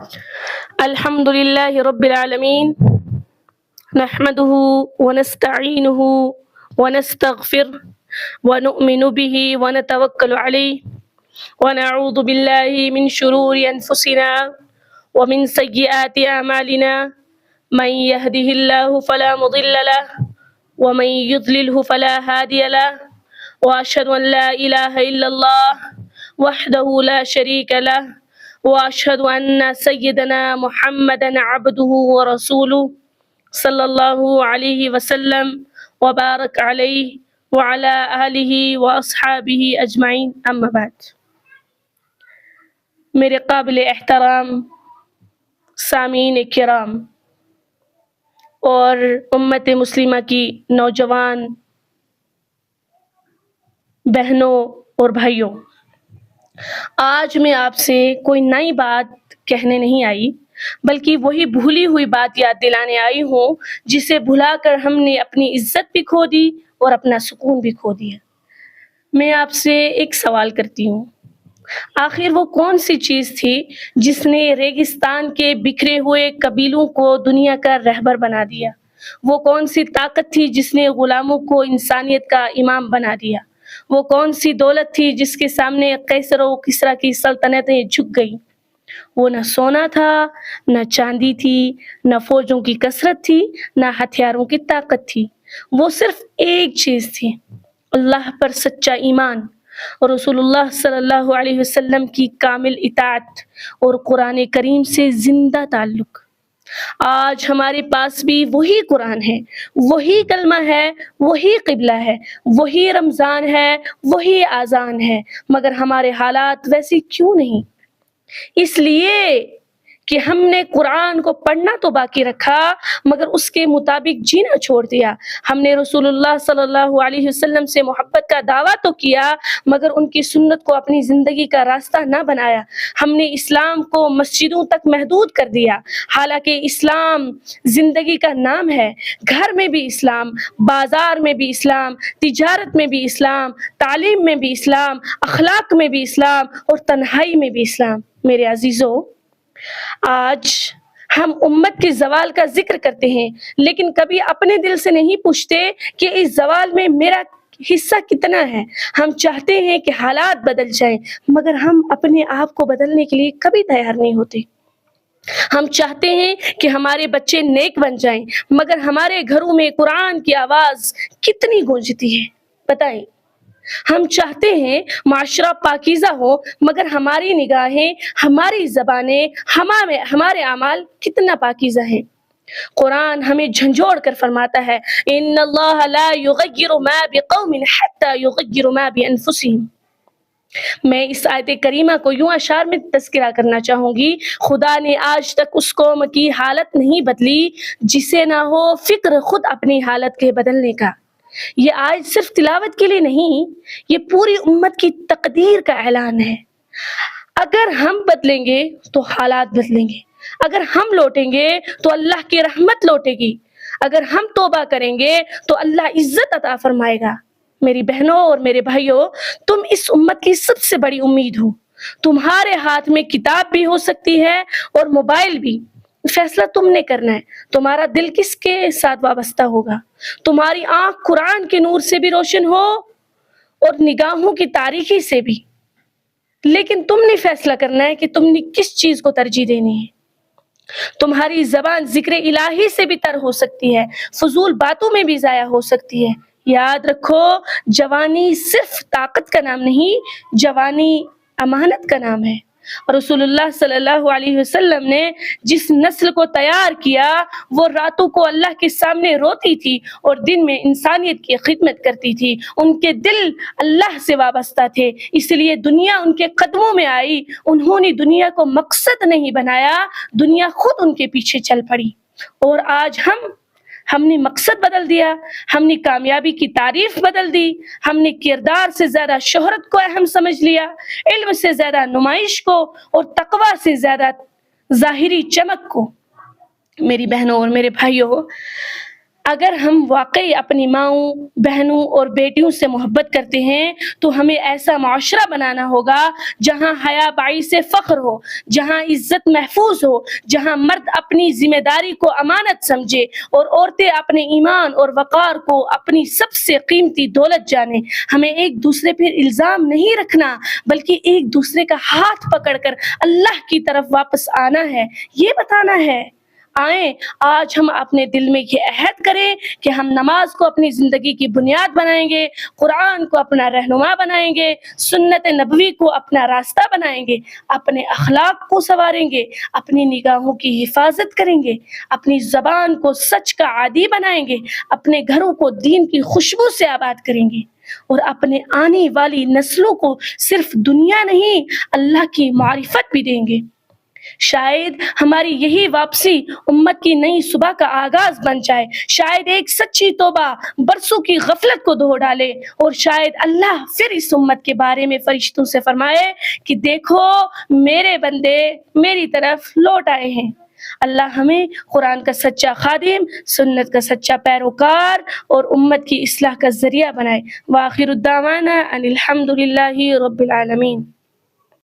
الحمد لله رب العالمين نحمده ونستعينه ونستغفره ونؤمن به ونتوكل عليه ونعوذ بالله من شرور أنفسنا ومن سيئات أعمالنا من يهده الله فلا مضل له ومن يضلله فلا هادي له وأشهد أن لا إله إلا الله وحده لا شريك له وأشهد أن سيدنا محمدا عبده ورسوله صلى الله عليه وسلم وبارك عليه وعلى آله وأصحابه أجمعين أما بعد. میرے قابل احترام سامعین کرام اور امت مسلمہ کی نوجوان بہنوں اور بھائیوں، آج میں آپ سے کوئی نئی بات کہنے نہیں آئی، بلکہ وہی بھولی ہوئی بات یاد دلانے آئی ہوں جسے بھلا کر ہم نے اپنی عزت بھی کھو دی اور اپنا سکون بھی کھو دیا۔ میں آپ سے ایک سوال کرتی ہوں، آخر وہ کون سی چیز تھی جس نے ریگستان کے بکھرے ہوئے قبیلوں کو دنیا کا رہبر بنا دیا؟ وہ کون سی طاقت تھی جس نے غلاموں کو انسانیت کا امام بنا دیا؟ وہ کون سی دولت تھی جس کے سامنے قیصر و کسریٰ کی سلطنتیں جھک گئیں؟ وہ نہ سونا تھا، نہ چاندی تھی، نہ فوجوں کی کثرت تھی، نہ ہتھیاروں کی طاقت تھی۔ وہ صرف ایک چیز تھی، اللہ پر سچا ایمان، اور رسول اللہ صلی اللہ علیہ وسلم کی کامل اطاعت اور قرآن کریم سے زندہ تعلق۔ آج ہمارے پاس بھی وہی قرآن ہے، وہی کلمہ ہے، وہی قبلہ ہے، وہی رمضان ہے، وہی اذان ہے، مگر ہمارے حالات ویسے کیوں نہیں؟ اس لیے کہ ہم نے قرآن کو پڑھنا تو باقی رکھا مگر اس کے مطابق جینا چھوڑ دیا۔ ہم نے رسول اللہ صلی اللہ علیہ وسلم سے محبت کا دعویٰ تو کیا مگر ان کی سنت کو اپنی زندگی کا راستہ نہ بنایا۔ ہم نے اسلام کو مسجدوں تک محدود کر دیا، حالانکہ اسلام زندگی کا نام ہے۔ گھر میں بھی اسلام، بازار میں بھی اسلام، تجارت میں بھی اسلام، تعلیم میں بھی اسلام، اخلاق میں بھی اسلام اور تنہائی میں بھی اسلام۔ میرے عزیزو، آج ہم امت کے زوال کا ذکر کرتے ہیں لیکن کبھی اپنے دل سے نہیں پوچھتے کہ اس زوال میں میرا حصہ کتنا ہے۔ ہم چاہتے ہیں کہ حالات بدل جائیں مگر ہم اپنے آپ کو بدلنے کے لیے کبھی تیار نہیں ہوتے۔ ہم چاہتے ہیں کہ ہمارے بچے نیک بن جائیں مگر ہمارے گھروں میں قرآن کی آواز کتنی گونجتی ہے بتائیں۔ ہم چاہتے ہیں معاشرہ پاکیزہ ہو مگر ہماری نگاہیں، ہماری زبانیں، ہمارے اعمال کتنا پاکیزہ ہیں۔ قرآن ہمیں جھنجھوڑ کر فرماتا ہے ان اللہ لا یغیر ما بقوم حتی یغیر ما بانفسہم۔ میں اس آیت کریمہ کو یوں اشعار میں تذکرہ کرنا چاہوں گی، خدا نے آج تک اس قوم کی حالت نہیں بدلی جسے نہ ہو فکر خود اپنی حالت کے بدلنے کا۔ یہ آیت صرف تلاوت کے لیے نہیں، یہ پوری امت کی تقدیر کا اعلان ہے۔ اگر ہم بدلیں گے تو حالات بدلیں گے، اگر ہم لوٹیں گے تو اللہ کی رحمت لوٹے گی، اگر ہم توبہ کریں گے تو اللہ عزت عطا فرمائے گا۔ میری بہنوں اور میرے بھائیوں، تم اس امت کی سب سے بڑی امید ہو۔ تمہارے ہاتھ میں کتاب بھی ہو سکتی ہے اور موبائل بھی، فیصلہ تم نے کرنا ہے۔ تمہارا دل کس کے ساتھ وابستہ ہوگا؟ تمہاری آنکھ قرآن کے نور سے بھی روشن ہو اور نگاہوں کی تاریکی سے بھی، لیکن تم نے فیصلہ کرنا ہے کہ تم نے کس چیز کو ترجیح دینی ہے۔ تمہاری زبان ذکر الہی سے بھی تر ہو سکتی ہے، فضول باتوں میں بھی ضائع ہو سکتی ہے۔ یاد رکھو، جوانی صرف طاقت کا نام نہیں، جوانی امانت کا نام ہے۔ رسول اللہ صلی اللہ علیہ وسلم نے جس نسل کو تیار کیا وہ راتوں کو اللہ کے سامنے روتی تھی اور دن میں انسانیت کی خدمت کرتی تھی۔ ان کے دل اللہ سے وابستہ تھے، اس لیے دنیا ان کے قدموں میں آئی۔ انہوں نے دنیا کو مقصد نہیں بنایا، دنیا خود ان کے پیچھے چل پڑی۔ اور آج ہم نے مقصد بدل دیا، ہم نے کامیابی کی تعریف بدل دی، ہم نے کردار سے زیادہ شہرت کو اہم سمجھ لیا، علم سے زیادہ نمائش کو اور تقوی سے زیادہ ظاہری چمک کو۔ میری بہنوں اور میرے بھائیوں، اگر ہم واقعی اپنی ماؤں، بہنوں اور بیٹیوں سے محبت کرتے ہیں تو ہمیں ایسا معاشرہ بنانا ہوگا جہاں حیا باعث فخر ہو، جہاں عزت محفوظ ہو، جہاں مرد اپنی ذمہ داری کو امانت سمجھے اور عورتیں اپنے ایمان اور وقار کو اپنی سب سے قیمتی دولت جانیں۔ ہمیں ایک دوسرے پر الزام نہیں رکھنا بلکہ ایک دوسرے کا ہاتھ پکڑ کر اللہ کی طرف واپس آنا ہے، یہ بتانا ہے۔ آئیں آج ہم اپنے دل میں یہ عہد کریں کہ ہم نماز کو اپنی زندگی کی بنیاد بنائیں گے، قرآن کو اپنا رہنما بنائیں گے، سنت نبوی کو اپنا راستہ بنائیں گے، اپنے اخلاق کو سنواریں گے، اپنی نگاہوں کی حفاظت کریں گے، اپنی زبان کو سچ کا عادی بنائیں گے، اپنے گھروں کو دین کی خوشبو سے آباد کریں گے اور اپنے آنے والی نسلوں کو صرف دنیا نہیں اللہ کی معرفت بھی دیں گے۔ شاید ہماری یہی واپسی امت کی نئی صبح کا آغاز بن جائے، شاید ایک سچی توبہ برسوں کی غفلت کو دھو ڈالے، اور شاید اللہ پھر اس امت کے بارے میں فرشتوں سے فرمائے کہ دیکھو میرے بندے میری طرف لوٹ آئے ہیں۔ اللہ ہمیں قرآن کا سچا خادم، سنت کا سچا پیروکار اور امت کی اصلاح کا ذریعہ بنائے۔ وآخر الدعوانا ان الحمد للہ رب العالمین۔